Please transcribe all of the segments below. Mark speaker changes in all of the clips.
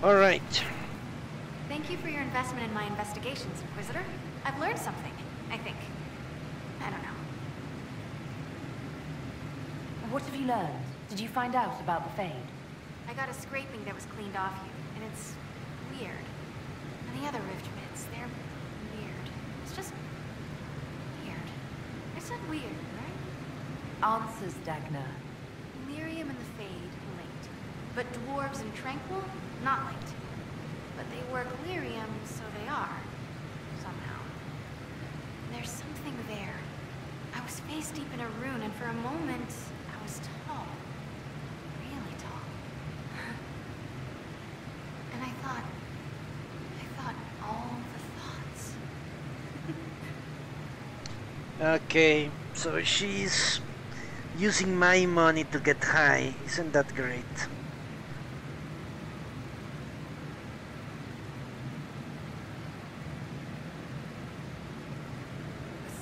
Speaker 1: All right.
Speaker 2: Thank you for your investment in my investigations, Inquisitor. I've learned something, I think. I don't know.
Speaker 3: What have you learned? Did you find out about the Fade?
Speaker 2: I got a scraping that was cleaned off you, and it's weird. And the other rift bits, they're weird. It's just weird. It's not weird, right?
Speaker 3: Answers, Dagna.
Speaker 2: Lyrium and the Fade linked, but dwarves and Tranquil not linked. But they work Lyrium, so they are. Somehow. There's something there. I was face deep in a rune, and for a moment, I was tall. Really tall. And I thought all the thoughts.
Speaker 1: Okay, so she's using my money to get high. Isn't that great?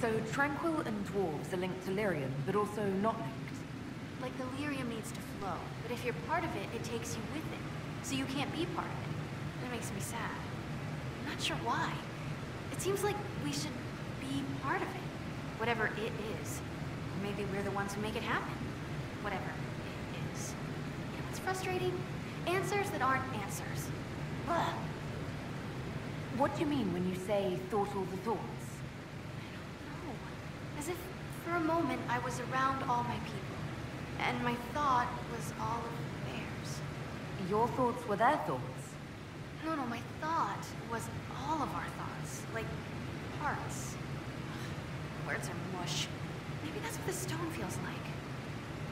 Speaker 3: So Tranquil and dwarves are linked to Lyrium, but also not linked.
Speaker 2: Like the lyrium needs to flow, but if you're part of it, it takes you with it. So you can't be part of it. That makes me sad. I'm not sure why. It seems like we should be part of it. Whatever it is. Or maybe we're the ones who make it happen. Whatever it is. You know what's frustrating? Answers that aren't answers. Ugh.
Speaker 3: What do you mean when you say thought all the thoughts?
Speaker 2: I don't know. As if for a moment I was around all my people. And my thought was all of theirs.
Speaker 3: Your thoughts were their thoughts?
Speaker 2: No, my thought was all of our thoughts. Like, parts. Words are mush. Maybe that's what the stone feels like.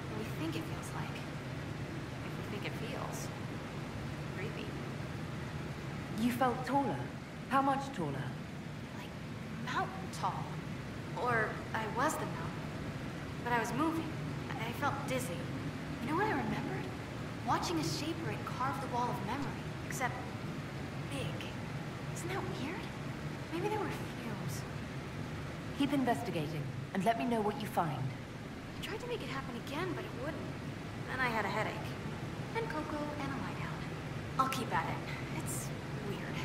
Speaker 2: Or we think it feels like. If we think it feels. Creepy.
Speaker 3: You felt taller? How much taller?
Speaker 2: Like, mountain tall. Or I was the mountain. But I was moving. I felt dizzy. You know what I remembered? Watching a shaper it carve the wall of memory. Except big. Isn't that weird? Maybe there were fumes.
Speaker 3: Keep investigating, and let me know what you find.
Speaker 2: I tried to make it happen again, but it wouldn't. Then I had a headache. And cocoa and a lie down. I'll keep at it. It's weird.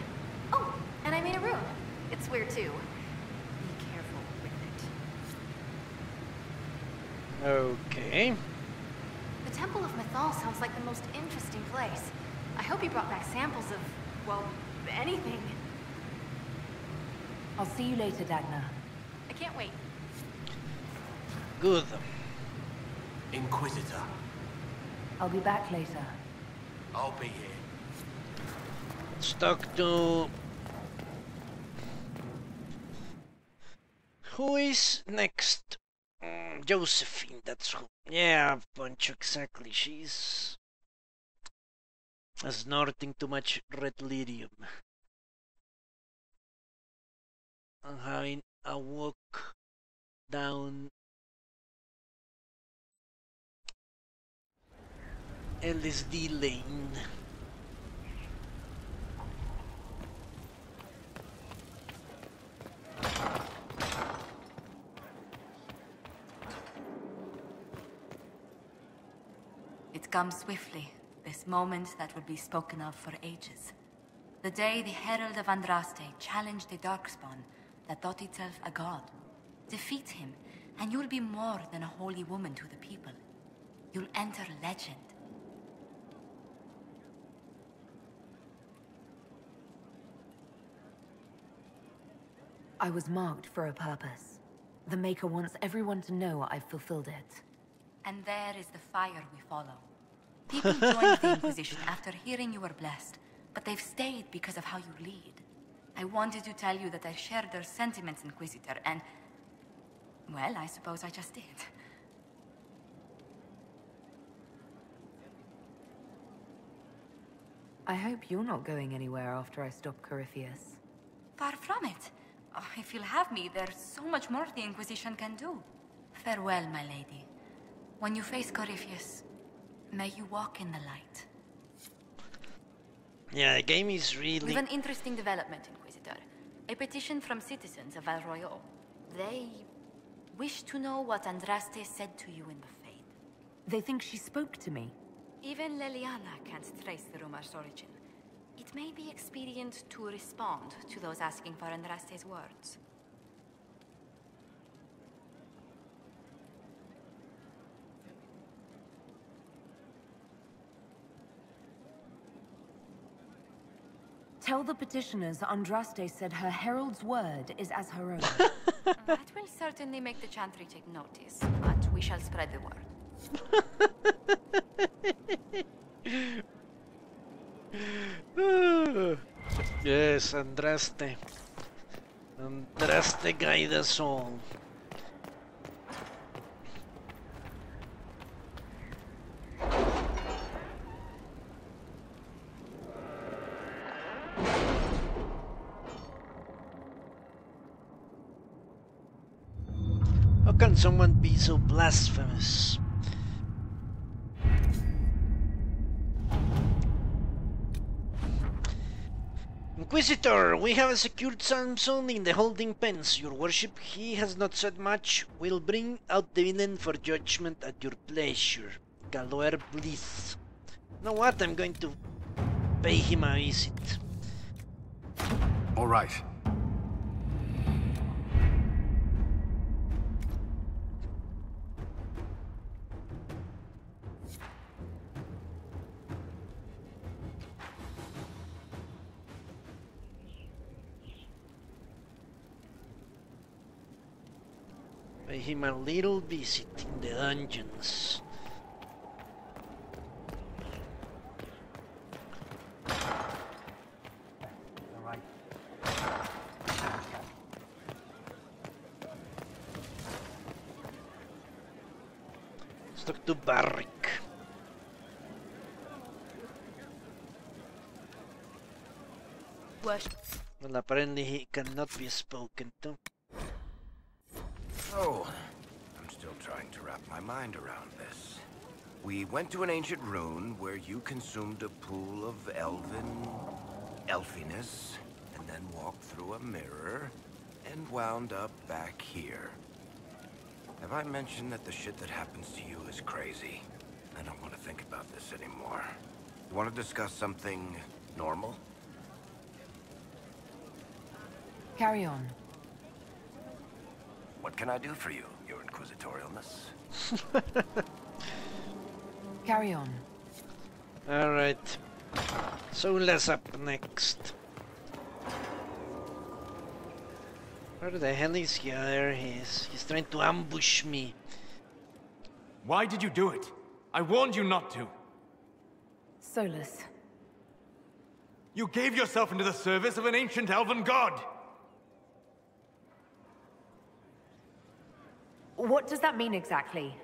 Speaker 2: Oh, and I made a rune. It's weird too. Be careful with it.
Speaker 1: Okay.
Speaker 2: The Temple of Mythal sounds like the most interesting place. I hope you brought back samples of, well, anything.
Speaker 3: I'll see you later, Dagna.
Speaker 2: I can't wait.
Speaker 1: Good.
Speaker 4: Inquisitor,
Speaker 3: I'll be back later.
Speaker 4: I'll be here.
Speaker 1: Let's talk to... Who is next? Josephine, that's who. Yeah, Poncho, exactly. She's snorting too much red lyrium. And having a walk down LSD lane.
Speaker 5: It comes swiftly, this moment that would be spoken of for ages. The day the Herald of Andraste challenged the Darkspawn that thought itself a god. Defeat him, and you'll be more than a holy woman to the people. You'll enter legend.
Speaker 3: I was marked for a purpose. The Maker wants everyone to know I've fulfilled it.
Speaker 5: And there is the fire we follow. People joined the Inquisition after hearing you were blessed, but they've stayed because of how you lead. I wanted to tell you that I shared their sentiments, Inquisitor, and... well, I suppose I just did.
Speaker 3: I hope you're not going anywhere after I stop Corypheus.
Speaker 5: Far from it. Oh, if you'll have me, there's so much more the Inquisition can do. Farewell, my lady. When you face Corypheus, may you walk in the light.
Speaker 1: Yeah, the game is really...
Speaker 5: We've an interesting development, Inquisitor. A petition from citizens of Val Royal. They wish to know what Andraste said to you in the Fade.
Speaker 3: They think she spoke to me.
Speaker 5: Even Leliana can't trace the rumor's origin. It may be expedient to respond to those asking for Andraste's words.
Speaker 3: Tell the petitioners Andraste said her herald's word is as her own.
Speaker 5: That will certainly make the Chantry take notice, but we shall spread the word.
Speaker 1: Yes, Andraste. Andraste guide us all. How can someone be so blasphemous? Inquisitor, we have secured Samson in the holding pens. Your worship, he has not said much. We'll bring out the villain for judgment at your pleasure. Galoer Bliss. You know what? I'm going to pay him a visit.
Speaker 6: All right.
Speaker 1: Pay him a little visit in the dungeons. Let's talk to Barrick.
Speaker 5: Worship.
Speaker 1: Well, apparently he cannot be spoken to.
Speaker 4: Oh, I'm still trying to wrap my mind around this. We went to an ancient rune where you consumed a pool of elfiness, and then walked through a mirror, and wound up back here. Have I mentioned that the shit that happens to you is crazy? I don't want to think about this anymore. You want to discuss something normal?
Speaker 3: Carry on.
Speaker 4: What can I do for you, your inquisitorialness?
Speaker 3: Carry on.
Speaker 1: Alright. Soula's up next. Where the hell is he? There he is. He's trying to ambush me.
Speaker 6: Why did you do it? I warned you not to.
Speaker 3: Solus.
Speaker 6: You gave yourself into the service of an ancient elven god!
Speaker 3: What does that mean exactly?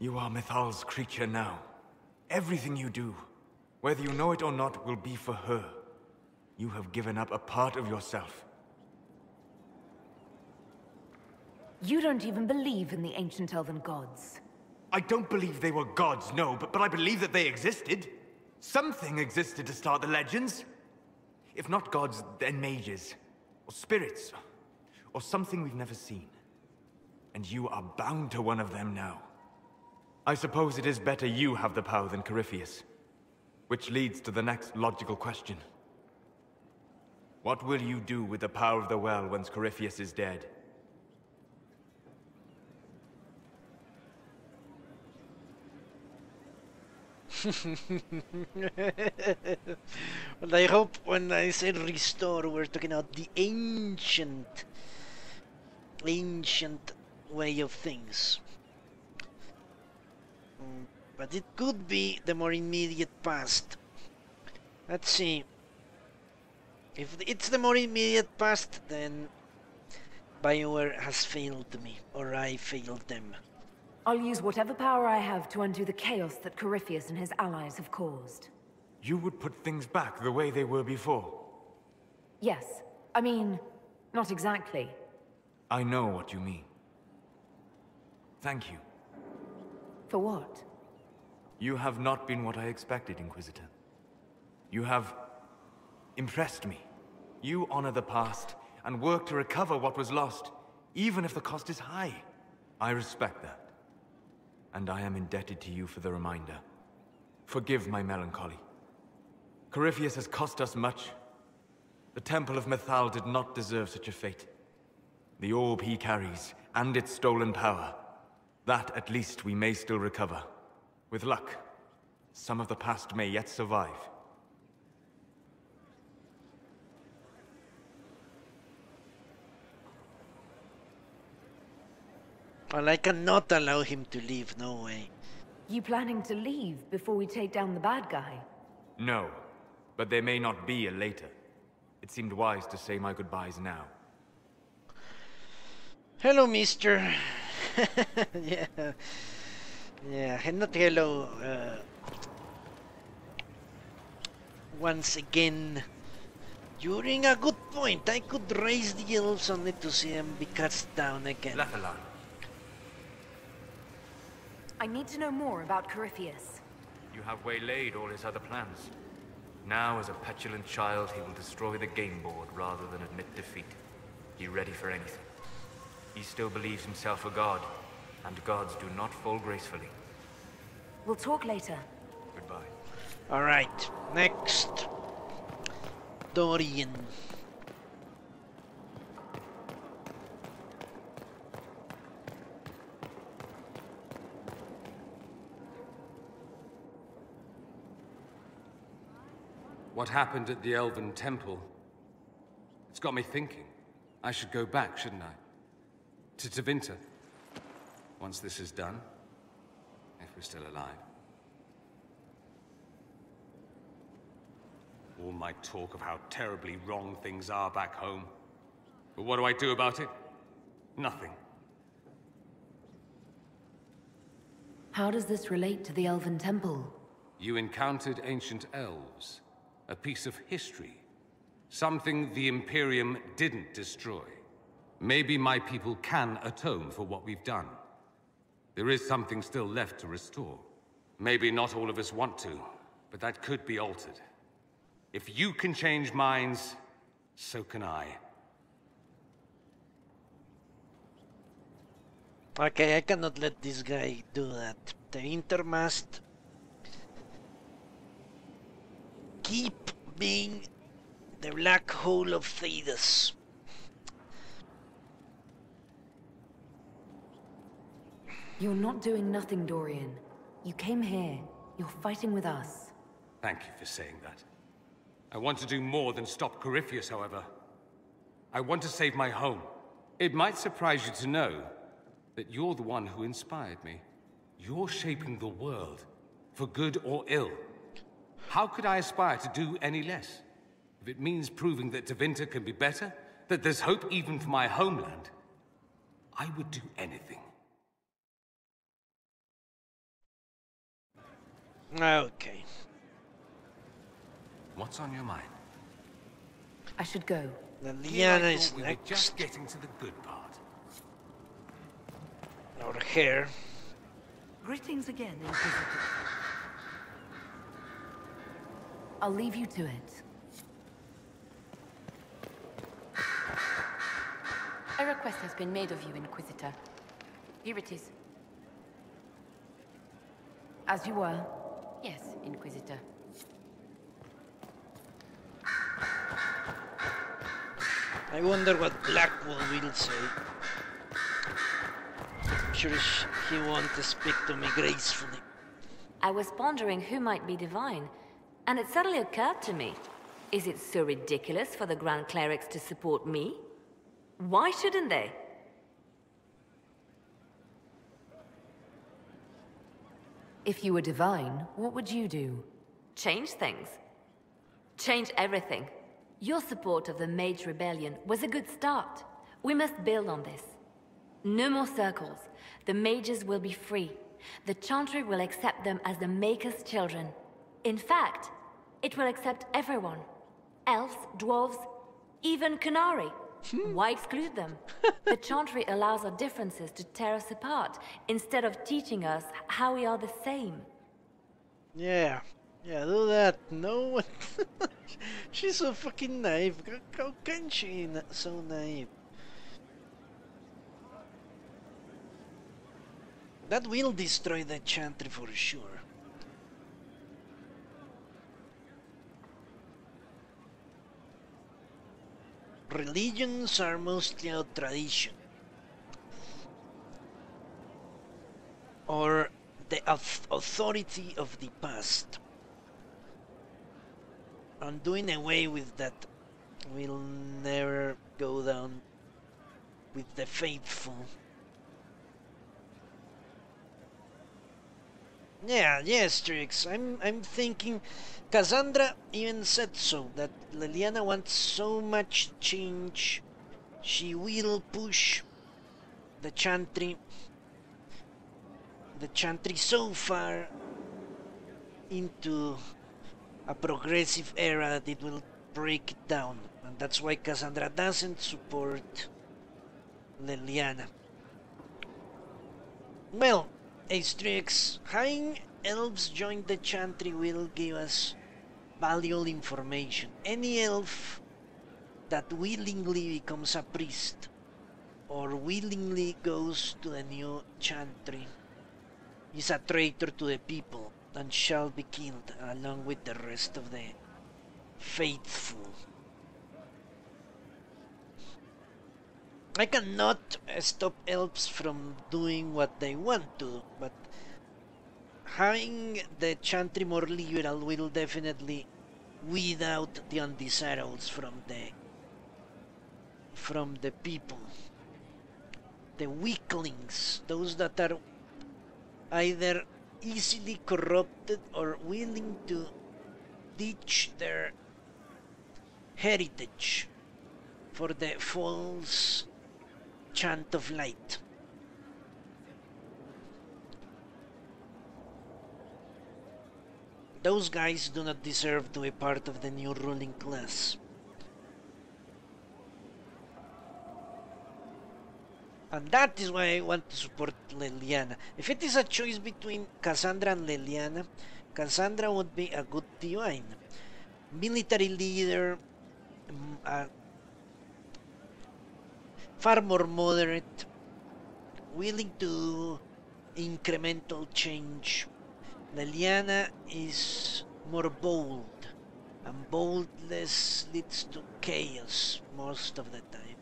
Speaker 6: You are Mythal's creature now. Everything you do, whether you know it or not, will be for her. You have given up a part of yourself.
Speaker 3: You don't even believe in the ancient elven gods.
Speaker 6: I don't believe they were gods, no, but I believe that they existed. Something existed to start the legends. If not gods, then mages, or spirits, or something we've never seen. And you are bound to one of them now. I suppose it is better you have the power than Corypheus. Which leads to the next logical question. What will you do with the power of the well once Corypheus is dead?
Speaker 1: Well, I hope when I said restore, we're talking about the ancient way of things. But it could be the more immediate past. Let's see. If it's the more immediate past, then BioWare has failed me, or I failed them.
Speaker 3: I'll use whatever power I have to undo the chaos that Corypheus and his allies have caused.
Speaker 6: You would put things back the way they were before.
Speaker 3: Yes. I mean, not exactly.
Speaker 6: I know what you mean. Thank you.
Speaker 3: For what?
Speaker 6: You have not been what I expected, Inquisitor. You have impressed me. You honor the past and work to recover what was lost, even if the cost is high. I respect that. And I am indebted to you for the reminder. Forgive my melancholy. Corypheus has cost us much. The Temple of Mythal did not deserve such a fate. The orb he carries, and its stolen power, that at least we may still recover. With luck, some of the past may yet survive.
Speaker 1: Well, I cannot allow him to leave, no way.
Speaker 3: You planning to leave before we take down the bad guy?
Speaker 6: No, but there may not be a later. It seemed wise to say my goodbyes now.
Speaker 1: Hello, mister. Yeah. Yeah, and not hello. Once again. During a good point, I could raise the elves on it to see them be cast down again.
Speaker 6: Left alone.
Speaker 3: I need to know more about Corypheus.
Speaker 6: You have waylaid all his other plans. Now, as a petulant child, he will destroy the game board rather than admit defeat. He ready for anything. He still believes himself a god, and gods do not fall gracefully.
Speaker 3: We'll talk later.
Speaker 6: Goodbye.
Speaker 1: Alright, next. Dorian.
Speaker 7: What happened at the Elven Temple? It's got me thinking. I should go back, shouldn't I? To Tevinter. Once this is done. If we're still alive. All my talk of how terribly wrong things are back home. But what do I do about it? Nothing.
Speaker 3: How does this relate to the Elven Temple?
Speaker 7: You encountered ancient elves. A piece of history. Something the Imperium didn't destroy. Maybe my people can atone for what we've done. There is something still left to restore. Maybe not all of us want to, but that could be altered. If you can change minds, so can I.
Speaker 1: Okay, I cannot let this guy do that. The Inter must keep being the black hole of Thedas.
Speaker 3: You're not doing nothing, Dorian. You came here. You're fighting with us.
Speaker 7: Thank you for saying that. I want to do more than stop Corypheus, however. I want to save my home. It might surprise you to know that you're the one who inspired me. You're shaping the world, for good or ill. How could I aspire to do any less? If it means proving that Tevinter can be better, that there's hope even for my homeland, I would do anything.
Speaker 1: Okay.
Speaker 7: What's on your mind?
Speaker 3: I should go.
Speaker 1: Liliana is
Speaker 7: We were
Speaker 1: next.
Speaker 7: just getting to the good part.
Speaker 1: Our hair.
Speaker 3: Greetings again, Inquisitor. I'll leave you to it.
Speaker 5: A request has been made of you, Inquisitor. Here it is.
Speaker 3: As you were.
Speaker 5: Yes, Inquisitor.
Speaker 1: I wonder what Blackwell will say. I'm sure he won't speak to me gracefully.
Speaker 5: I was pondering who might be divine, and it suddenly occurred to me. Is it so ridiculous for the Grand Clerics to support me? Why shouldn't they?
Speaker 3: If you were divine, what would you do?
Speaker 5: Change things. Change everything. Your support of the Mage Rebellion was a good start. We must build on this. No more circles. The mages will be free. The Chantry will accept them as the Maker's children. In fact, it will accept everyone. Elves, dwarves, even Canary. Why exclude them? The Chantry allows our differences to tear us apart, instead of teaching us how we are the same.
Speaker 1: Yeah, do that. No one. She's so fucking naive. How can she so naive? That will destroy the Chantry for sure. religions are mostly a tradition, or the authority of the past. And doing away with that will never go down with the faithful. Yeah, yes, Trix. I'm thinking Cassandra even said so, that Leliana wants so much change she will push the Chantry so far into a progressive era that it will break it down. And that's why Cassandra doesn't support Leliana. Well, Astrix, having elves join the Chantry will give us valuable information. Any elf that willingly becomes a priest or willingly goes to the new Chantry is a traitor to the people and shall be killed along with the rest of the faithful. I cannot stop elves from doing what they want to, but having the Chantry more liberal will definitely weed out the undesirables from the people. The weaklings, those that are either easily corrupted or willing to ditch their heritage for the false chant of light. Those guys do not deserve to be part of the new ruling class. And that is why I want to support Leliana. If it is a choice between Cassandra and Leliana, Cassandra would be a good divine. Military leader, far more moderate, willing to incremental change. Leliana is more bold, and boldness leads to chaos most of the time,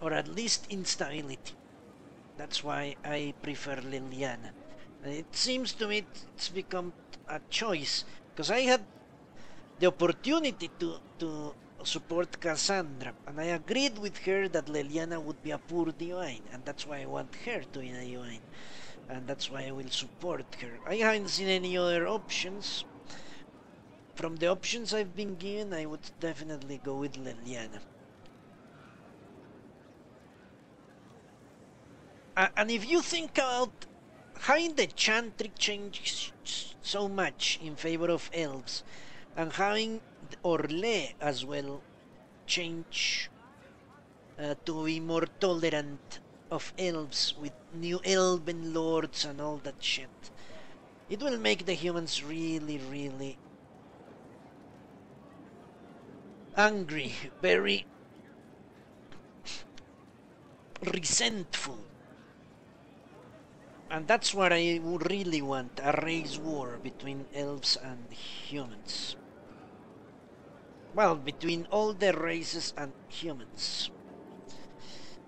Speaker 1: or at least instability. That's why I prefer Leliana. It seems to me it's become a choice, because I had the opportunity to support Cassandra, and I agreed with her that Leliana would be a poor divine, and that's why I want her to be a divine, and that's why I will support her. I haven't seen any other options. From the options I've been given, I would definitely go with Leliana. And if you think about having the Chantry change so much in favor of elves, and having Orlais as well change to be more tolerant of elves with new elven lords and all that shit, it will make the humans really, really angry, very resentful. And that's what I would really want, a race war between elves and humans. Well, between all the races and humans.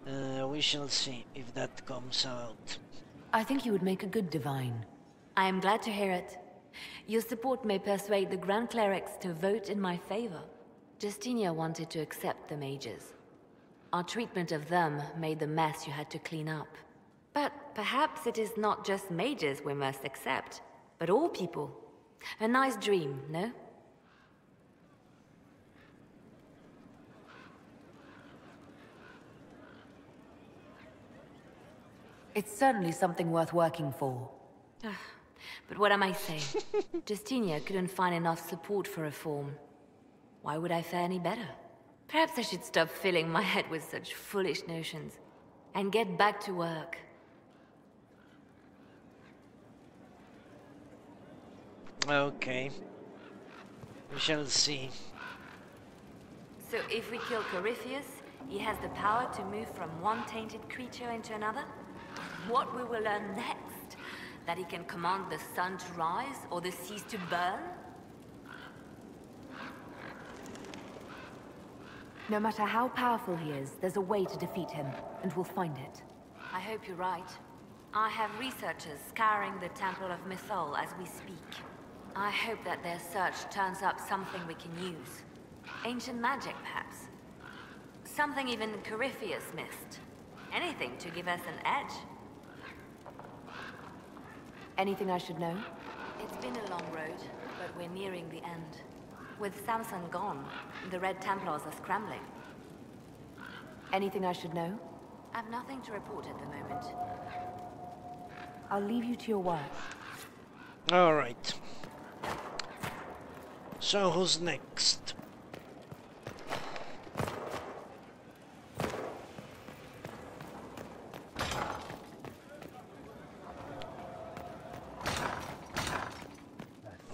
Speaker 1: We shall see if that comes out.
Speaker 3: I think you would make a good divine.
Speaker 5: I am glad to hear it. Your support may persuade the Grand Clerics to vote in my favor. Justinia wanted to accept the mages. Our treatment of them made the mess you had to clean up. But perhaps it is not just mages we must accept, but all people. A nice dream, no?
Speaker 3: It's certainly something worth working for.
Speaker 5: But what am I saying? Justinia couldn't find enough support for reform. Why would I fare any better? Perhaps I should stop filling my head with such foolish notions and get back to work.
Speaker 1: Okay. We shall see.
Speaker 5: So if we kill Corypheus, he has the power to move from one tainted creature into another? What we will learn next? That he can command the sun to rise or the seas to burn?
Speaker 3: No matter how powerful he is, there's a way to defeat him, and we'll find it.
Speaker 5: I hope you're right. I have researchers scouring the Temple of Mythol as we speak. I hope that their search turns up something we can use. Ancient magic, perhaps. Something even Corypheus missed. Anything to give us an edge.
Speaker 3: Anything I should know?
Speaker 5: It's been a long road, but we're nearing the end. With Samson gone, the Red Templars are scrambling.
Speaker 3: Anything I should know?
Speaker 5: I've nothing to report at the moment.
Speaker 3: I'll leave you to your work.
Speaker 1: Alright. So who's next?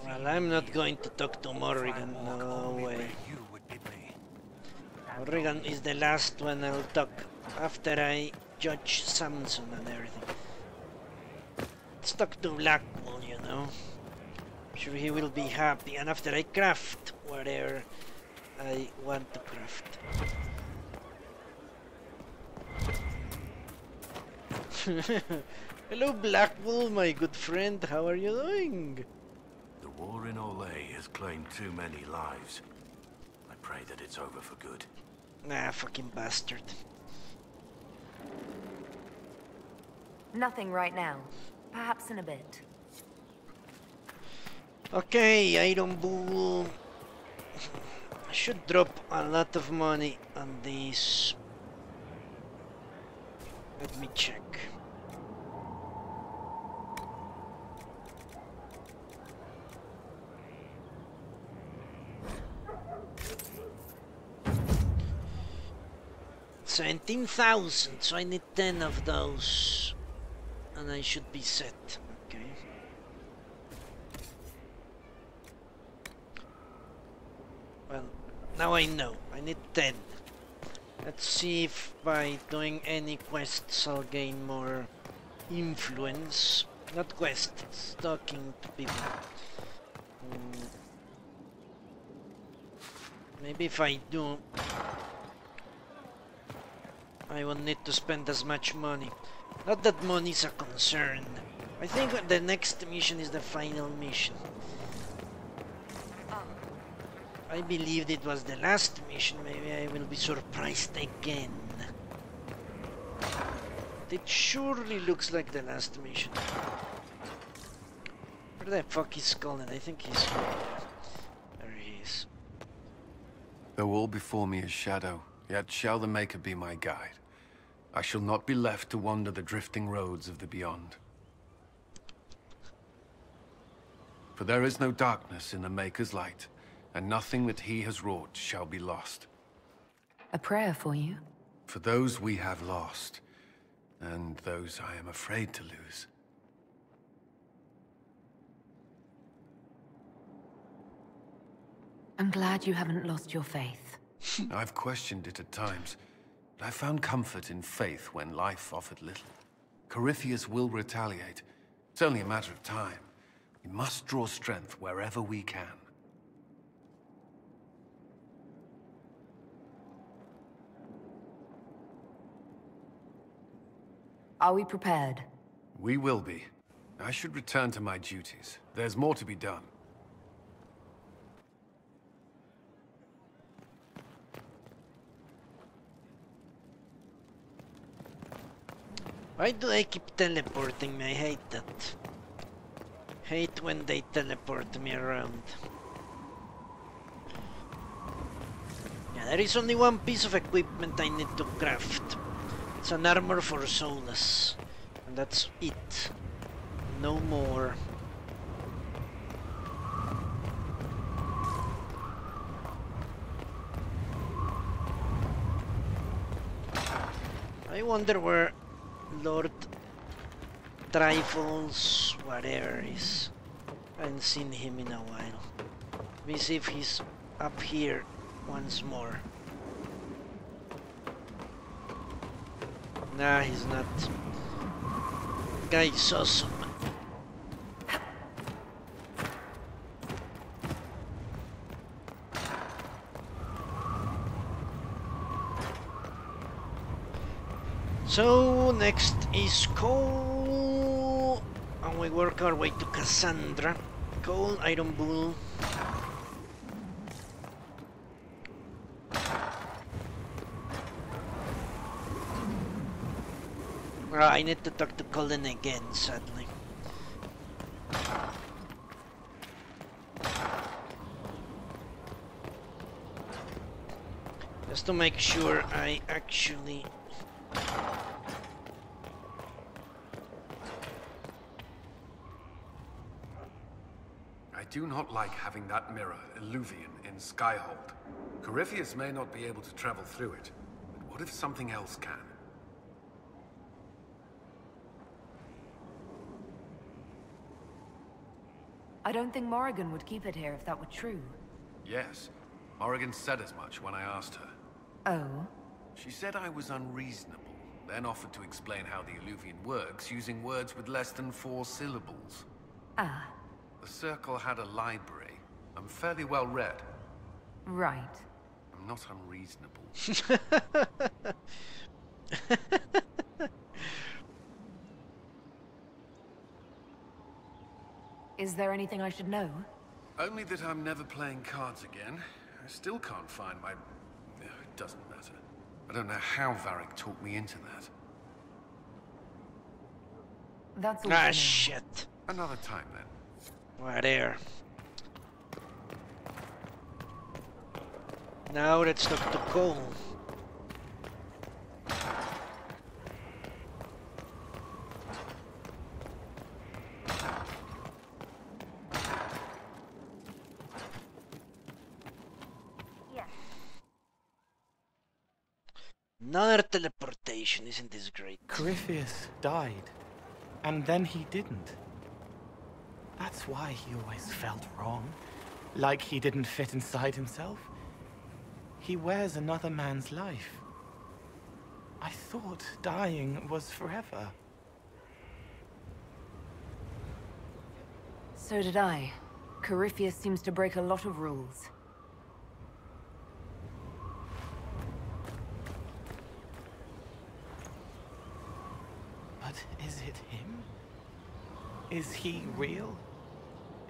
Speaker 1: Well, I'm not going to talk to Morrigan, no way. Morrigan is the last one I'll talk after I judge Samson and everything. Let's talk to Blackwall, you know. I'm sure he will be happy, and after I craft whatever I want to craft. Hello Blackwall, my good friend, how are you doing?
Speaker 4: The war in Olay has claimed too many lives. I pray that it's over for good.
Speaker 1: Nah, fucking bastard.
Speaker 3: Nothing right now. Perhaps in a bit.
Speaker 1: Okay, Iron Bull. I should drop a lot of money on this. Let me check. $17,000, so I need 10 of those, and I should be set. Okay. Well, now I know. I need 10. Let's see if by doing any quests I'll gain more influence. Not quests, talking to people. Maybe if I do, I won't need to spend as much money. Not that money's a concern. I think the next mission is the final mission. I believed it was the last mission. Maybe I will be surprised again. It surely looks like the last mission. Where the fuck is Colin? I think he's here. There he is.
Speaker 8: Though all before me is shadow, yet shall the Maker be my guide. I shall not be left to wander the drifting roads of the beyond. For there is no darkness in the Maker's light, and nothing that he has wrought shall be lost.
Speaker 3: A prayer for you?
Speaker 8: For those we have lost, and those I am afraid to lose.
Speaker 3: I'm glad you haven't lost your faith.
Speaker 8: I've questioned it at times, but I found comfort in faith when life offered little. Corypheus will retaliate. It's only a matter of time. We must draw strength wherever we can.
Speaker 3: Are we prepared?
Speaker 8: We will be. I should return to my duties. There's more to be done.
Speaker 1: Why do I keep teleporting me? I hate that. Hate when they teleport me around. Yeah, there is only one piece of equipment I need to craft. It's an armor for Solus. And that's it. No more. I wonder where Lord Trifles, whatever is. I haven't seen him in a while. Let me see if he's up here once more. Nah, he's not. Guy's awesome. So next is Cole, and we work our way to Cassandra. Cole, Iron Bull. I need to talk to Colin again, sadly. Just to make sure I actually...
Speaker 8: I do not like having that mirror, Illuvian, in Skyhold. Corypheus may not be able to travel through it, but what if something else can?
Speaker 3: I don't think Morrigan would keep it here if that were true.
Speaker 8: Yes, Morrigan said as much when I asked her.
Speaker 3: Oh?
Speaker 8: She said I was unreasonable, then offered to explain how the Illuvian works using words with less than 4 syllables.
Speaker 3: Ah.
Speaker 8: The Circle had a library. I'm fairly well read.
Speaker 3: Right.
Speaker 8: I'm not unreasonable.
Speaker 3: Is there anything I should know?
Speaker 8: Only that I'm never playing cards again. I still can't find my... It doesn't matter. I don't know how Varric talked me into that.
Speaker 3: That's all.
Speaker 1: Ah, shit.
Speaker 8: Another time, then.
Speaker 1: Right there. Now let's talk to Cole. Another teleportation, isn't this great?
Speaker 9: Corypheus died, and then he didn't. That's why he always felt wrong, like he didn't fit inside himself. He wears another man's life. I thought dying was forever.
Speaker 3: So did I. Corypheus seems to break a lot of rules.
Speaker 9: But is it him? Is he real?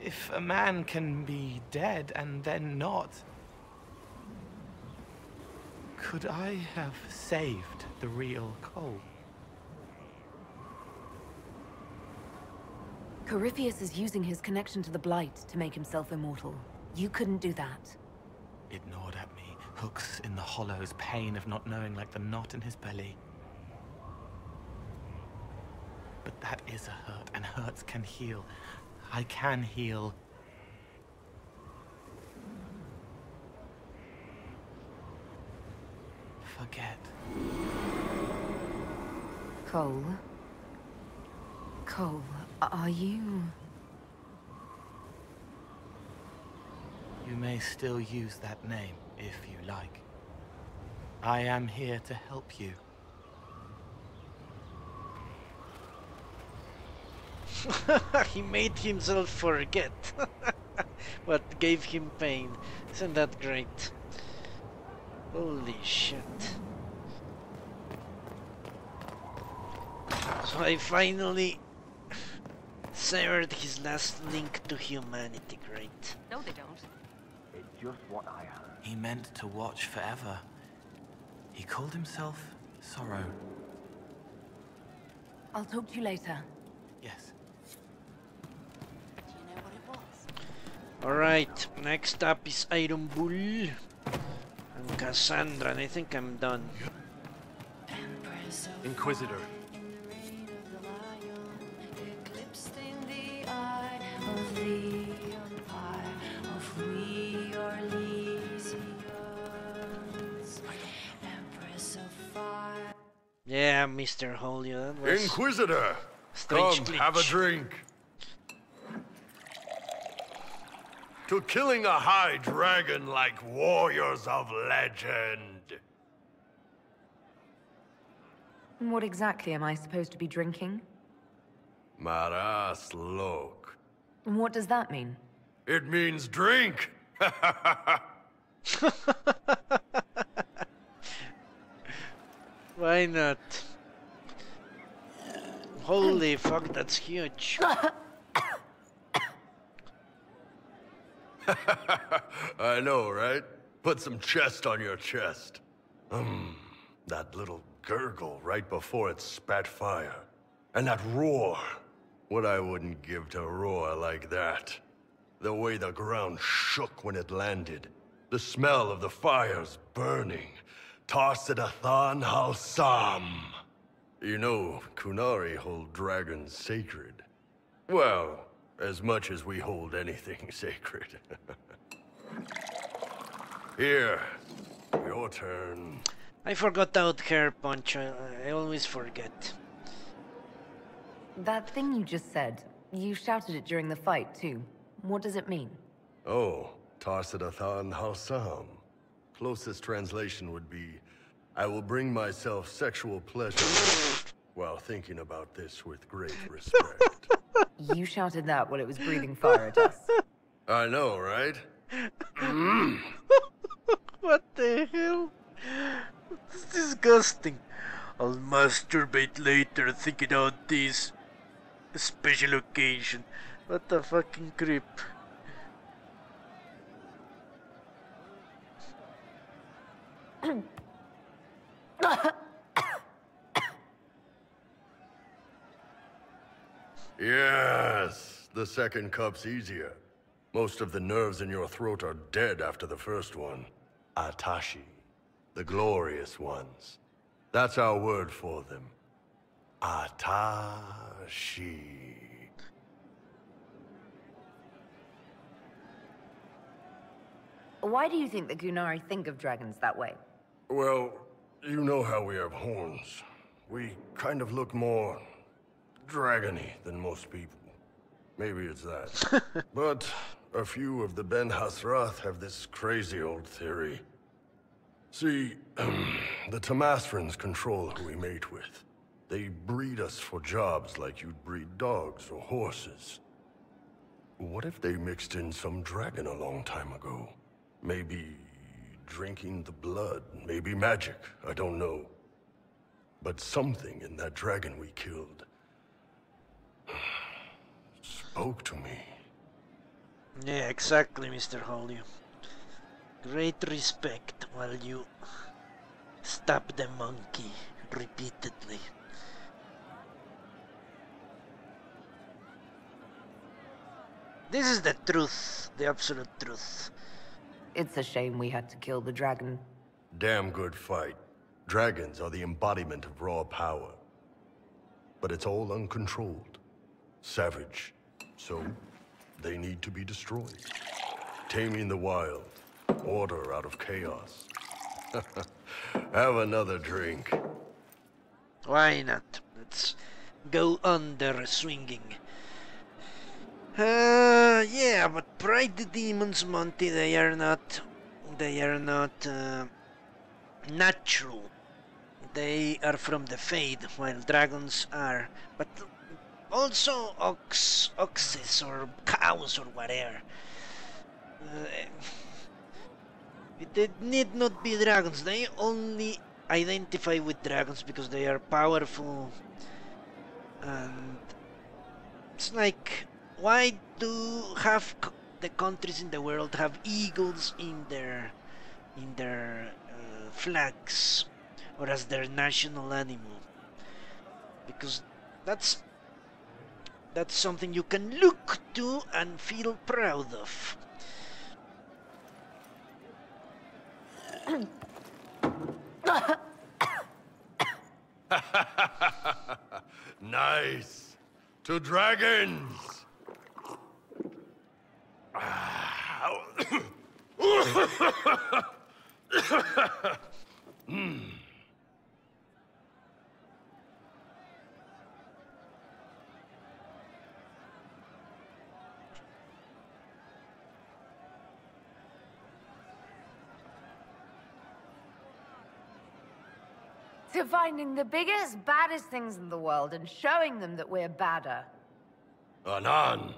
Speaker 9: If a man can be dead and then not, could I have saved the real Cole?
Speaker 3: Corypheus is using his connection to the Blight to make himself immortal. You couldn't do that.
Speaker 9: It gnawed at me, hooks in the hollows, pain of not knowing like the knot in his belly. But that is a hurt, and hurts can heal. I can heal. Forget.
Speaker 3: Cole? Cole, are you...
Speaker 9: You may still use that name, if you like. I am here to help you.
Speaker 1: He made himself forget what gave him pain. Isn't that great? Holy shit. So I finally severed his last link to humanity, great.
Speaker 5: No, they don't.
Speaker 10: It's just what I heard.
Speaker 9: He meant to watch forever. He called himself Sorrow.
Speaker 3: I'll talk to you later.
Speaker 9: Yes.
Speaker 5: Do you know what it was?
Speaker 1: Alright, next up is Iron Bull and Cassandra, and I think I'm done.
Speaker 6: Inquisitor.
Speaker 1: Yeah, Mr. Holio, that was
Speaker 11: Inquisitor,
Speaker 1: strange
Speaker 11: come,
Speaker 1: glitch.
Speaker 11: have a drink. To killing a high dragon like warriors of legend.
Speaker 3: What exactly am I supposed to be drinking?
Speaker 11: Maras lok.
Speaker 3: What does that mean?
Speaker 11: It means drink.
Speaker 1: Why not? Holy fuck, that's huge.
Speaker 11: I know, right? Put some chest on your chest. That little gurgle right before it spat fire. And that roar. What I wouldn't give to roar like that. The way the ground shook when it landed. The smell of the fires burning. Tarsidathan Halsam. You know, Kunari hold dragons sacred. Well, as much as we hold anything sacred. Here, your turn.
Speaker 1: I forgot out hair punch. I always forget.
Speaker 3: That thing you just said, you shouted it during the fight, too. What does it mean?
Speaker 11: Oh, Tarsidathan Halsam. Closest translation would be, I will bring myself sexual pleasure while thinking about this with great respect.
Speaker 3: You shouted that while it was breathing fire at us.
Speaker 11: I know, right?
Speaker 1: What the hell? It's disgusting. I'll masturbate later thinking out this special occasion. What the fucking creep.
Speaker 11: Yes, the second cup's easier. Most of the nerves in your throat are dead after the first one. Atashi, the glorious ones. That's our word for them. Atashi.
Speaker 3: Why do you think the Gunari think of dragons that way?
Speaker 11: Well, you know how we have horns. We kind of look more dragony than most people. Maybe it's that. But a few of the Ben Hasrath have this crazy old theory. See, the Tamasrans control who we mate with. They breed us for jobs like you'd breed dogs or horses. What if they mixed in some dragon a long time ago? Maybe drinking the blood, maybe magic, I don't know. But something in that dragon we killed spoke to me.
Speaker 1: Yeah, exactly, Mr. Holly. Great respect while you stab the monkey repeatedly. This is the truth, the absolute truth.
Speaker 3: It's a shame we had to kill the dragon.
Speaker 11: Damn good fight. Dragons are the embodiment of raw power. But it's all uncontrolled. Savage. So, they need to be destroyed. Taming the wild. Order out of chaos. Have another drink.
Speaker 1: Why not? Let's go under swinging. Yeah, but pride the demons, Monty, they are not natural. They are from the Fade, while dragons are, but also oxes or cows or whatever. They need not be dragons. They only identify with dragons because they are powerful. And it's like, why do half the countries in the world have eagles in their flags or as their national animal? Because that's something you can look to and feel proud of.
Speaker 11: Nice. To dragons.
Speaker 3: To finding the biggest, baddest things in the world and showing them that we're badder.
Speaker 11: Anan.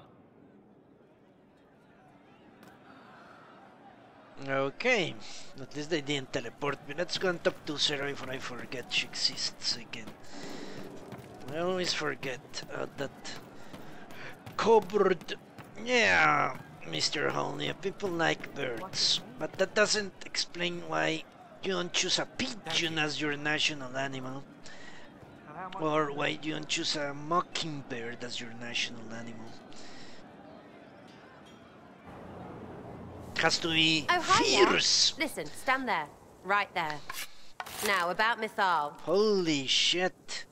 Speaker 1: Okay, at least they didn't teleport me. Let's go and talk to Sarah before I forget she exists again. I always forget that cupboard. Yeah, Mr. Holney, people like birds, but that doesn't explain why you don't choose a pigeon as your national animal, or why you don't choose a mockingbird as your national animal. Has to be fierce.
Speaker 12: Listen, stand there, right there. Now about Mythal.
Speaker 1: Holy shit.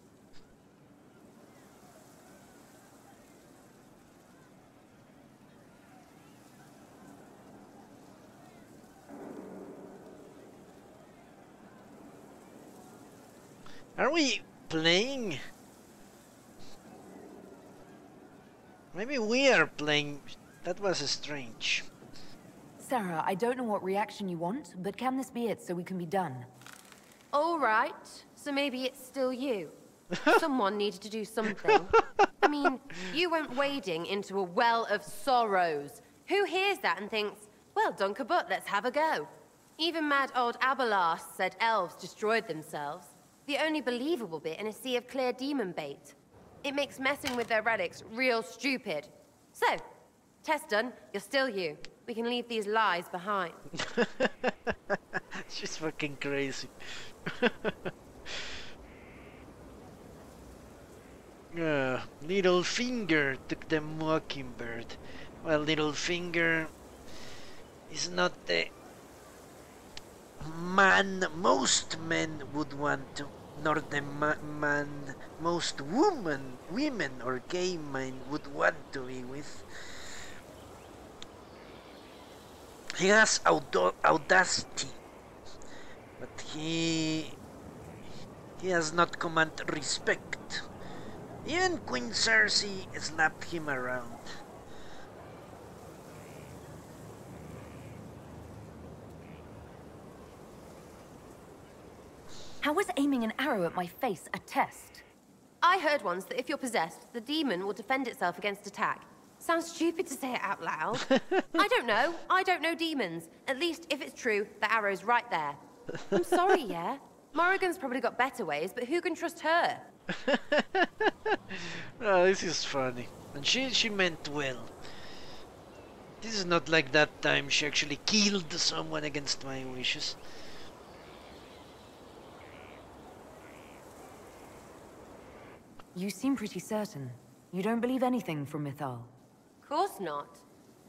Speaker 1: Are we playing? Maybe we are playing. That was strange.
Speaker 3: Sarah, I don't know what reaction you want, but can this be it so we can be done?
Speaker 12: All right, so maybe it's still you. Someone needed to do something. I mean, you went wading into a well of sorrows. Who hears that and thinks, well, dunk a butt, let's have a go? Even mad old Abelas said elves destroyed themselves. The only believable bit in a sea of clear demon bait. It makes messing with their relics real stupid. So, test done, you're still you. We can leave these lies behind.
Speaker 1: She's fucking crazy. Littlefinger took the mockingbird. Well, Littlefinger is not the man most men would want to, nor the man most women or gay men would want to be with. He has audacity, but he has not command respect. Even Queen Cersei slapped him around.
Speaker 3: How was aiming an arrow at my face a test?
Speaker 12: I heard once that if you're possessed, the demon will defend itself against attack. Sounds stupid to say it out loud. I don't know. I don't know demons. At least, if it's true, the arrow's right there. I'm sorry, yeah? Morrigan's probably got better ways, but who can trust her?
Speaker 1: Oh, this is funny. And she meant well. This is not like that time she actually killed someone against my wishes.
Speaker 3: You seem pretty certain. You don't believe anything from Mythal.
Speaker 12: Course not.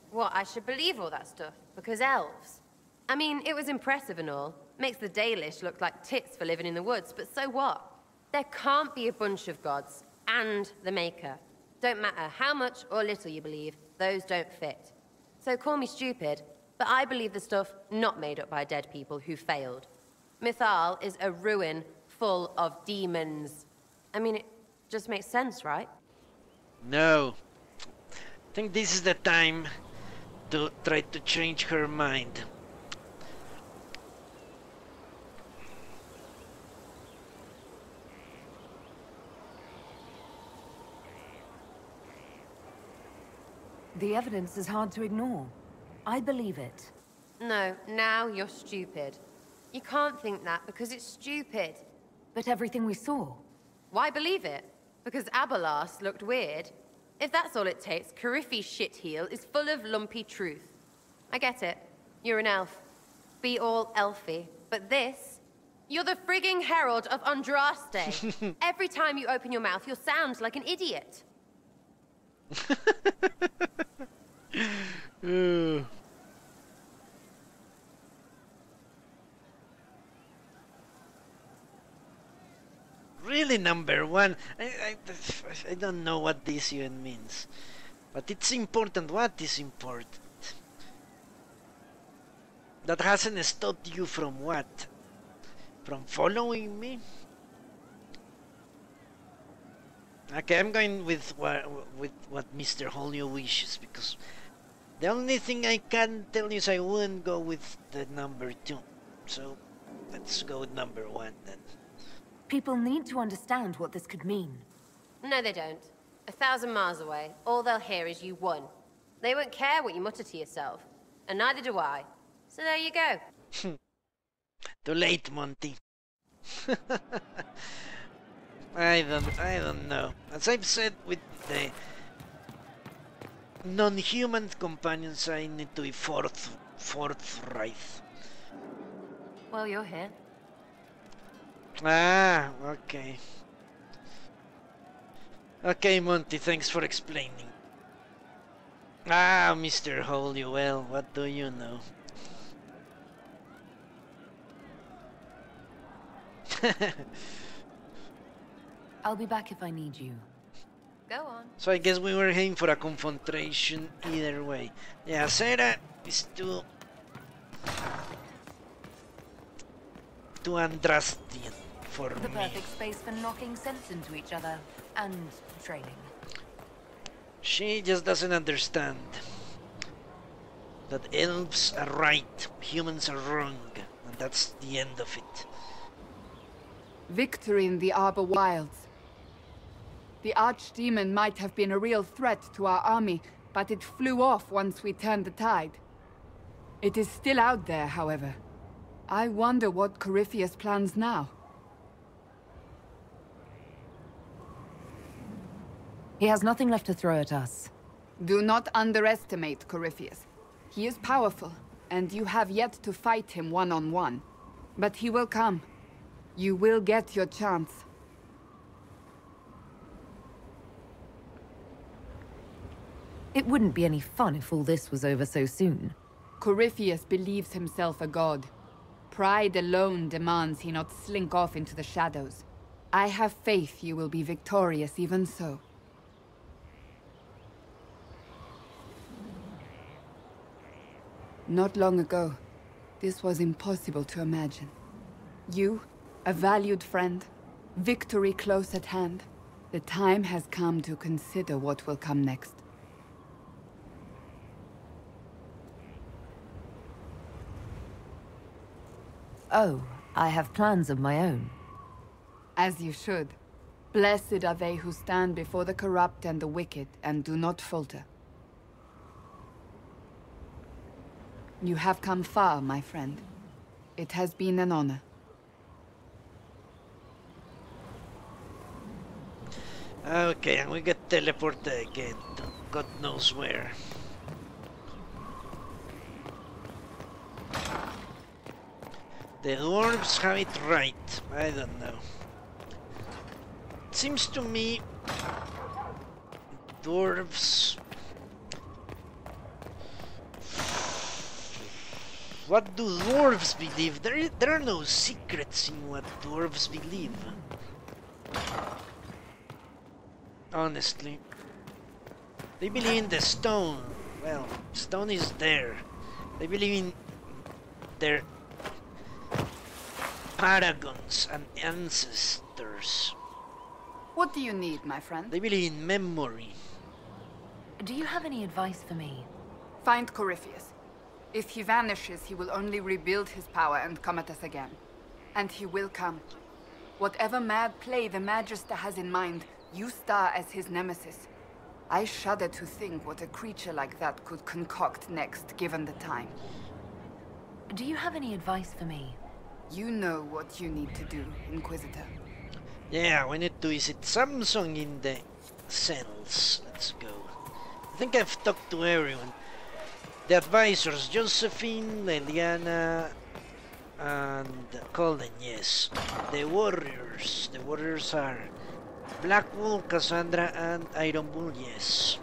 Speaker 12: What, I should believe all that stuff? Because elves? I mean, it was impressive and all. Makes the Dalish look like tits for living in the woods, but so what? There can't be a bunch of gods, and the Maker. Don't matter how much or little you believe, those don't fit. So call me stupid, but I believe the stuff not made up by dead people who failed. Mythal is a ruin full of demons. I mean, it just makes sense, right?
Speaker 1: No. I think this is the time to try to change her mind.
Speaker 3: The evidence is hard to ignore. I believe it.
Speaker 12: No, now you're stupid. You can't think that because it's stupid.
Speaker 3: But everything we saw.
Speaker 12: Why believe it? Because Abelas looked weird? If that's all it takes, Cariffi's shitheel is full of lumpy truth. I get it. You're an elf. Be all elfy. But this? You're the frigging herald of Andraste. Every time you open your mouth, you'll sound like an idiot.
Speaker 1: Really, number one. I don't know what this even means. But it's important. What is important? That hasn't stopped you from what? From following me? Okay, I'm going with what Mr. Holney wishes, because the only thing I can tell you is I wouldn't go with the number 2. So let's go with number 1 then.
Speaker 3: People need to understand what this could mean.
Speaker 12: No, they don't. 1,000 miles away, all they'll hear is you won. They won't care what you mutter to yourself, and neither do I. So there you go.
Speaker 1: Too late, Monty. I don't know. As I've said with the non-human companions, I need to be forthright.
Speaker 2: Well, you're here.
Speaker 1: Ah, okay. Okay, Monty, thanks for explaining. Ah, Mr. Holywell, what do you know?
Speaker 3: I'll be back if I need you.
Speaker 2: Go on.
Speaker 1: So I guess we were aiming for a confrontation either way. Yeah, Sarah is too Andrastian for
Speaker 3: The
Speaker 1: me.
Speaker 3: perfect space for knocking sense into each other and training.
Speaker 1: She just doesn't understand that elves are right, humans are wrong, and that's the end of it.
Speaker 13: Victory in the Arbor Wilds. The Archdemon might have been a real threat to our army, but it flew off once we turned the tide. It is still out there, however. I wonder what Corypheus plans now.
Speaker 3: He has nothing left to throw at us.
Speaker 13: Do not underestimate Corypheus. He is powerful, and you have yet to fight him one-on-one. But he will come. You will get your chance.
Speaker 3: It wouldn't be any fun if all this was over so soon.
Speaker 13: Corypheus believes himself a god. Pride alone demands he not slink off into the shadows. I have faith you will be victorious even so. Not long ago, this was impossible to imagine. You, a valued friend, victory close at hand. The time has come to consider what will come next.
Speaker 3: Oh, I have plans of my own.
Speaker 13: As you should. Blessed are they who stand before the corrupt and the wicked and do not falter. You have come far, my friend. It has been an honor.
Speaker 1: Okay, and we get teleported again to God knows where. The dwarves have it right. I don't know. It seems to me dwarves... What do dwarves believe? There are no secrets in what dwarves believe. Honestly. They believe in the stone. Well, stone is there. They believe in their paragons and ancestors.
Speaker 13: What do you need, my friend?
Speaker 1: They believe in memory.
Speaker 3: Do you have any advice for me?
Speaker 13: Find Corypheus. If he vanishes, he will only rebuild his power and come at us again. And he will come. Whatever mad play the Magister has in mind, you star as his nemesis. I shudder to think what a creature like that could concoct next, given the time.
Speaker 3: Do you have any advice for me?
Speaker 13: You know what you need to do, Inquisitor.
Speaker 1: Yeah, we need to visit Samsung in the cells. Let's go. I think I've talked to everyone. The advisors, Josephine, Leliana, and Colin, yes. The warriors are Blackwool, Cassandra, and Iron Bull, yes.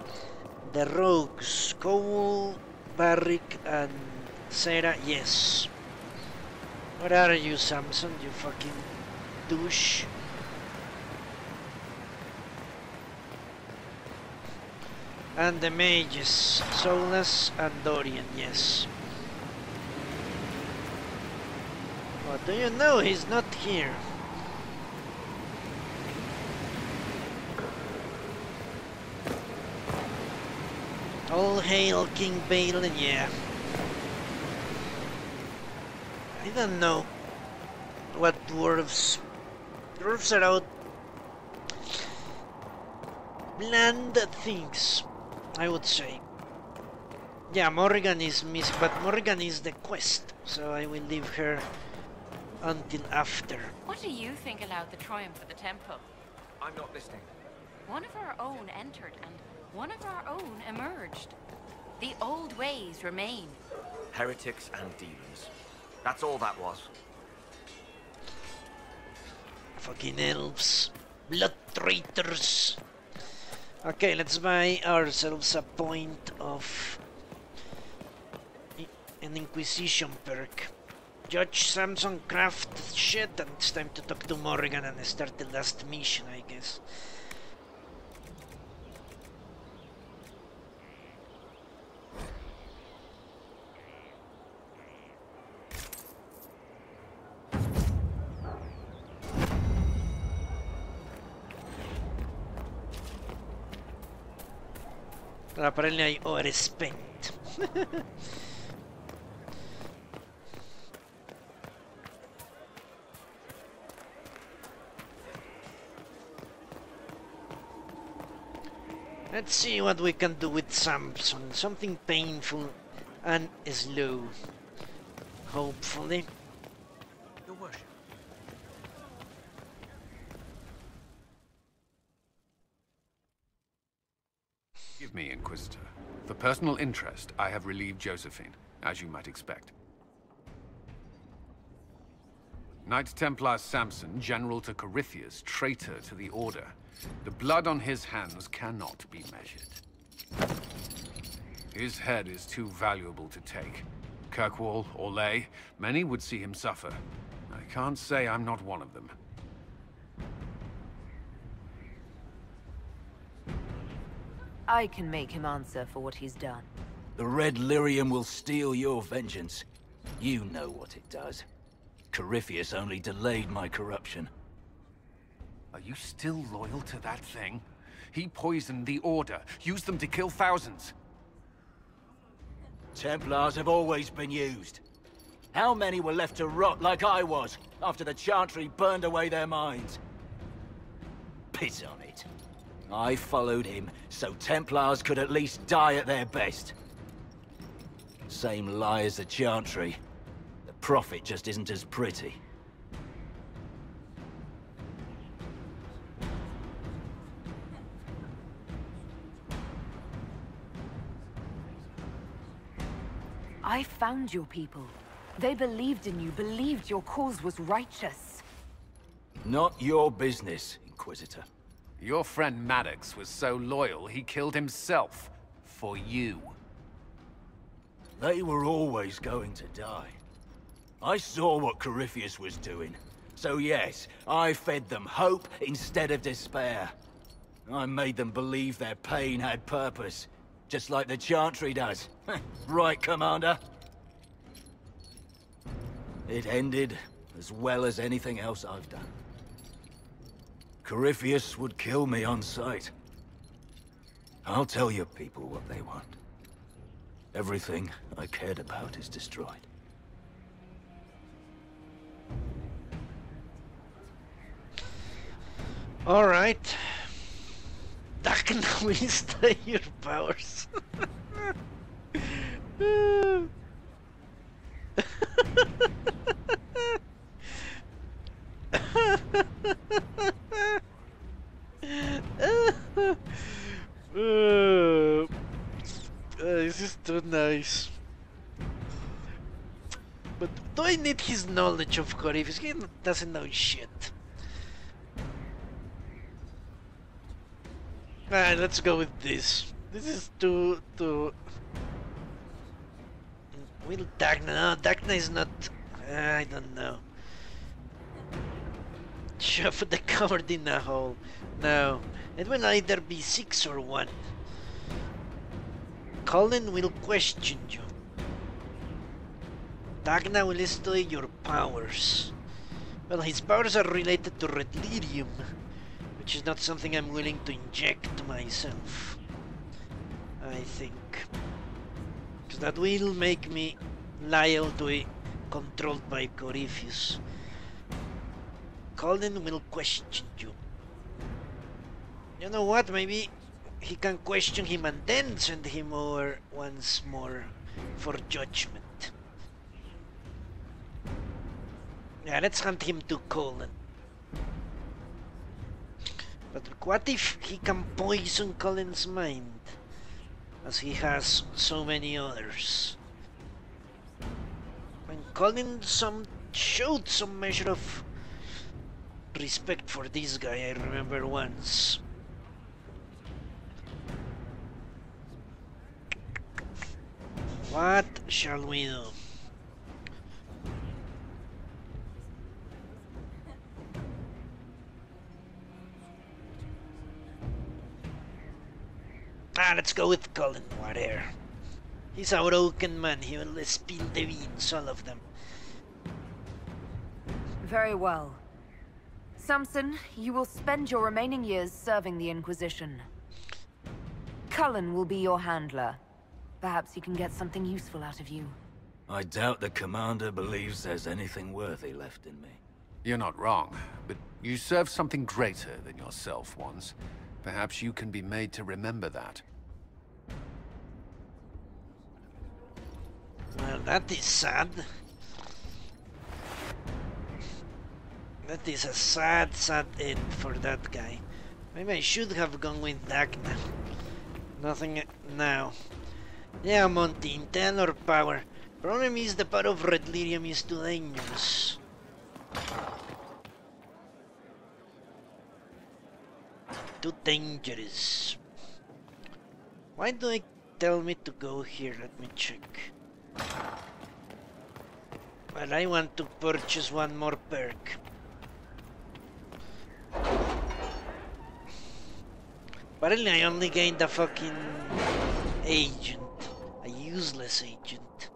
Speaker 1: The rogues, Cole, Barrick, and Sarah, yes. Where are you, Samson, you fucking douche? And the mages, Solus and Dorian, yes. What do you know? He's not here. All hail King Balin, yeah. I don't know what dwarves... Dwarves are out... bland things, I would say. Yeah, Morrigan is missing, but Morrigan is the quest, so I will leave her until after.
Speaker 5: What do you think allowed the triumph of the temple?
Speaker 14: I'm not listening.
Speaker 5: One of our own entered, and one of our own emerged. The old ways remain.
Speaker 14: Heretics and demons. That's all that was.
Speaker 1: Fucking elves. Blood traitors. Okay, let's buy ourselves a point of an Inquisition perk. Judge Samson craft shit, and it's time to talk to Morrigan and start the last mission, I guess. Apparently I overspent. Let's see what we can do with Samson. Something painful and slow. Hopefully.
Speaker 14: Your worship.
Speaker 8: Give me, Inquisitor. For personal interest, I have relieved Josephine, as you might expect. Knight Templar Samson, General to Corypheus, traitor to the Order. The blood on his hands cannot be measured. His head is too valuable to take. Kirkwall, Orlais, many would see him suffer. I can't say I'm not one of them.
Speaker 3: I can make him answer for what he's done.
Speaker 15: The Red Lyrium will steal your vengeance. You know what it does. Corypheus only delayed my corruption.
Speaker 8: Are you still loyal to that thing? He poisoned the Order, used them to kill thousands.
Speaker 15: Templars have always been used. How many were left to rot like I was, after the Chantry burned away their minds? Piss on it. I followed him, so Templars could at least die at their best. Same lie as the Chantry. The Prophet just isn't as pretty.
Speaker 3: I found your people. They believed in you, believed your cause was righteous.
Speaker 15: Not your business, Inquisitor.
Speaker 8: Your friend Maddox was so loyal, he killed himself. For you.
Speaker 15: They were always going to die. I saw what Corypheus was doing. So yes, I fed them hope instead of despair. I made them believe their pain had purpose. Just like the Chantry does. Right, Commander? It ended as well as anything else I've done. Corypheus would kill me on sight. I'll tell your people what they want. Everything I cared about is destroyed.
Speaker 1: All right. Darken will stay your powers. This is too nice. But do I need his knowledge of Corypheus? He doesn't know shit. Alright, let's go with this. This is too... Will Dagna? No, Dagna is not... I don't know. Shove the coward in a hole. No. It will either be 6 or 1. Colin will question you. Dagna will study your powers. Well, his powers are related to Red Lyrium, which is not something I'm willing to inject myself, I think. Because that will make me loyal to it, controlled by Corypheus. Colin will question you. You know what, maybe he can question him and then send him over once more for judgment. Yeah, let's hunt him to Colin. But what if he can poison Colin's mind, as he has so many others? When Colin showed some measure of respect for this guy, I remember once. What shall we do? Let's go with Colin, whatever. He's a broken man, he will spill the beans, all of them.
Speaker 3: Very well. Samson, you will spend your remaining years serving the Inquisition. Cullen will be your handler. Perhaps he can get something useful out of you.
Speaker 15: I doubt the commander believes there's anything worthy left in me.
Speaker 8: You're not wrong, but you served something greater than yourself once. Perhaps you can be made to remember that.
Speaker 1: Well, that is sad. That is a sad, sad end for that guy. Maybe I should have gone with Dagna. Nothing now. Yeah, Monty, intel or power. Problem is the power of Red Lyrium is too dangerous. Too dangerous. Why do they tell me to go here? Let me check. Well, I want to purchase one more perk. Apparently I only gained a fucking agent. A useless agent.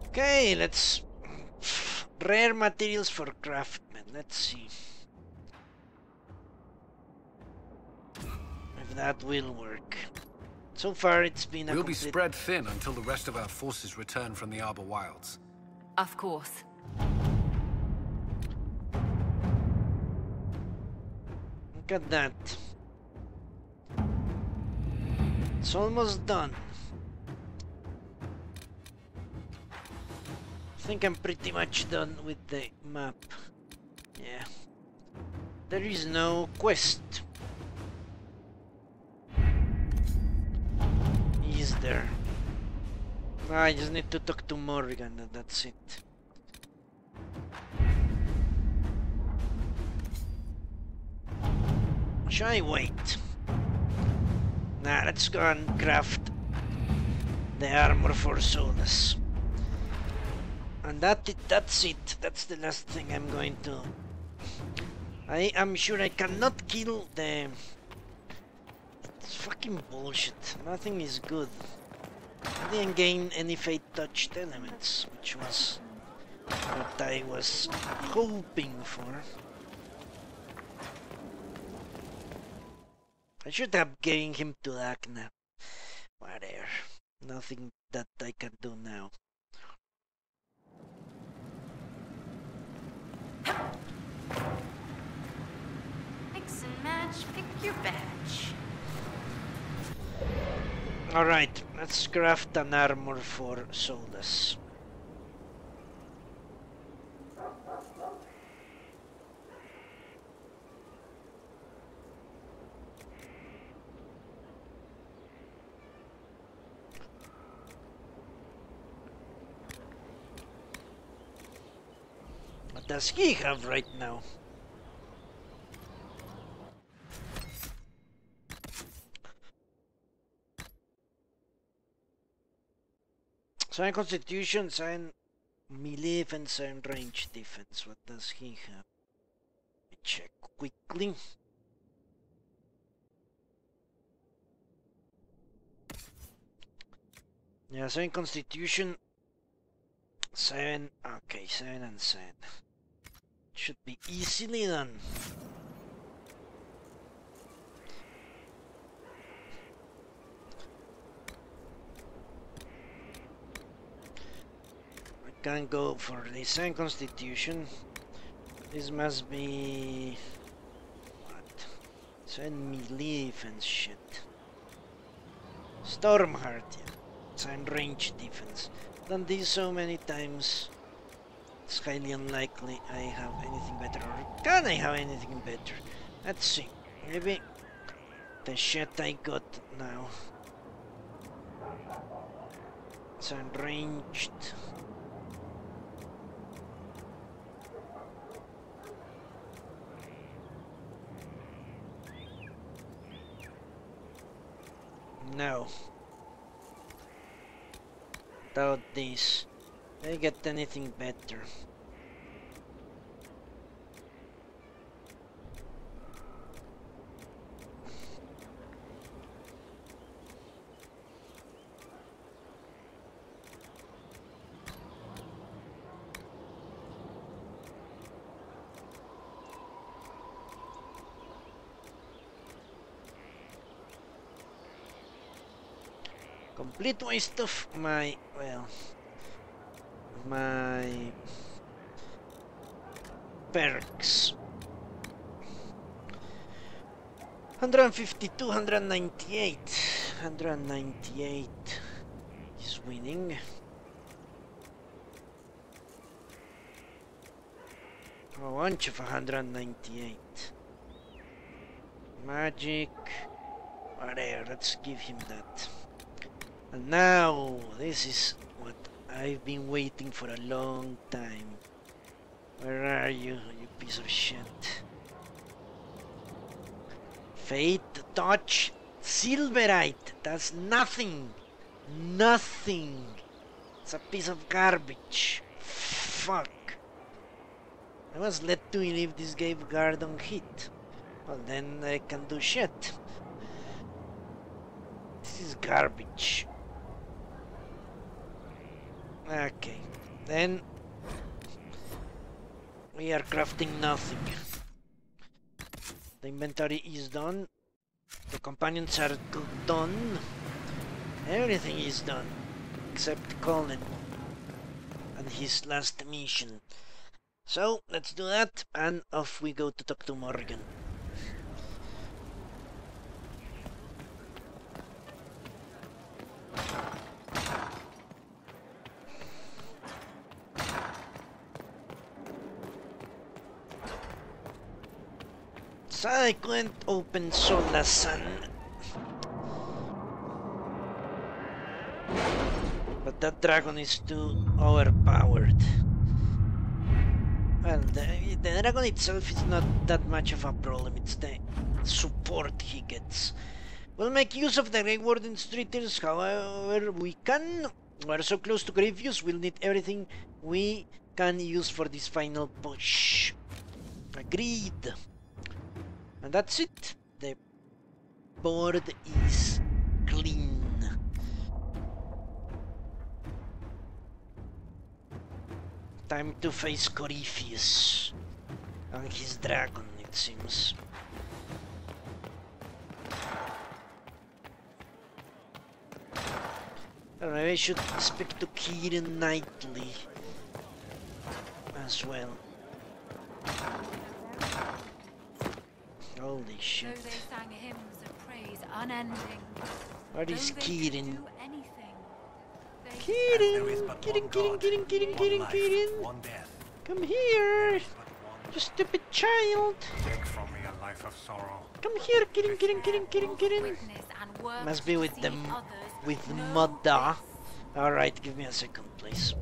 Speaker 1: Okay, let's... Rare materials for craftsmen. Let's see if that will work. So far it's been a
Speaker 8: We'll be spread thin until the rest of our forces return from the Arbor Wilds.
Speaker 5: Of course.
Speaker 1: Look at that. It's almost done. I think I'm pretty much done with the map. Yeah. There is no quest. Is there? I just need to talk to Morrigan and that's it. Shall I wait? Nah, let's go and craft the armor for Solus. And that's it. That's the last thing I'm going to... I am sure I cannot kill the... It's fucking bullshit. Nothing is good. I didn't gain any fate-touched elements, which was what I was hoping for. I should have given him to Dagna. Whatever. Nothing that I can do now.
Speaker 2: Mix and match, pick your batch.
Speaker 1: Alright, let's craft an armor for Solus. What does he have right now? Sign Constitution, sign melee defense, sign range defense. What does he have? Let me check quickly. Yeah, sign Constitution. 7. Okay, 7 and 7. Should be easily done. Can go for the same Constitution. This must be what? Send melee defense shit. Stormheart, yeah. Sign range defense. done this so many times. It's highly unlikely I have anything better. Or can I have anything better? Let's see. Maybe the shit I got now. It's unranged. No. Without this, I get anything better. Complete waste of my, well, my perks. 152, 198. 198 is winning. A bunch of 198. Magic. Whatever, let's give him that. And now, this is what I've been waiting for a long time. Where are you, you piece of shit? Fate, touch, silverite. That's nothing. Nothing. It's a piece of garbage. Fuck. I was let to believe this gave guard on hit. Well, then I can do shit. This is garbage. Okay, then we are crafting nothing. The inventory is done. The companions are done. Everything is done except Colin and his last mission. So let's do that, and off we go to talk to Morgan. So I couldn't open Solasan, but that dragon is too overpowered. Well, the dragon itself is not that much of a problem, it's the support he gets. We'll make use of the Grey Warden's treaters however we can. We're so close to Flavius, we'll need everything we can use for this final push. Agreed. And that's it. The board is clean. Time to face Corypheus and his dragon, it seems. Well, maybe I should speak to Kieran Knightley as well. Holy shit.
Speaker 5: Though they sang hymns of praise unending.
Speaker 1: What is Kieran?
Speaker 5: Kieran!
Speaker 1: Kieran! Come here! You stupid child!
Speaker 8: Take from me a life of sorrow.
Speaker 1: Come here, Kieran! Must be with them, with Mudda. Alright, give me a second, please.